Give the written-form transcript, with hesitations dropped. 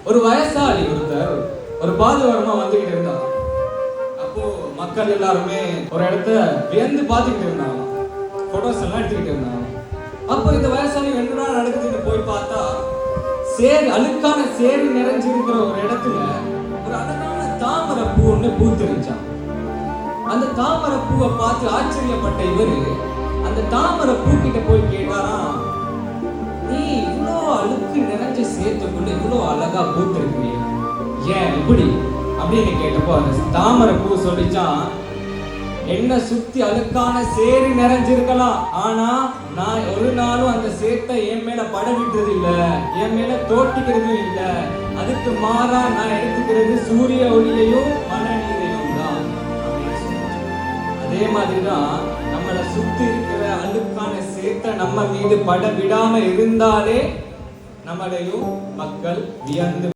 ஒரு வயசாளி ஒருத்தர் ஒரு பாதுகாரமா வந்துகிட்டு இருந்தார். அப்போ மக்கள் எல்லாருமே ஒரு இடத்த வியந்து பார்த்துக்கிட்டு இருந்தாங்க, போட்டோஸ் எல்லாம் எடுத்துக்கிட்டு இருந்தாங்க. அப்போ இந்த வயசாளி என்னடா நடக்குதுன்னு போய் பார்த்தா, சேர் அழுக்கான சேரி நிறைஞ்சிருக்கிற ஒரு இடத்துல ஒரு அழகான தாமரை பூ ஒண்ணு பூத்திருச்சான். அந்த தாமரை பூவை பார்த்து ஆச்சரியப்பட்ட இவரு அந்த தாமரை பூ கிட்ட போய் கேட்டாராம், நீ இவ்வளோ அழுக்கு நிறைஞ்ச சேத்துக்குள்ள இவ்வளோ அழகா பூத்திருக்கிறீ, ஏன் இப்படி அப்படின்னு கேட்டப்போ அந்த தாமரை பூ சொல்லிச்சான், என்ன சுத்தி அழுக்கான சேரி நிறைஞ்சிருக்கலாம், ஆனா நான் ஒரு நாளும் அந்த சேத்தை என் மேல படவிட்டது இல்ல, என் மேல தோட்டிக்கிறதும் இல்ல. அதுக்கு மாறா நான் எடுத்துக்கிறது சூரிய ஒளியையும் மழை நீரையும் தான். அதே மாதிரிதான் நம்மளை சுத்தி இருக்கிற அழுக்கான சேத்தை நம்ம மீது பட விடாம இருந்தாலே நம்மளையும் மக்கள் வியந்து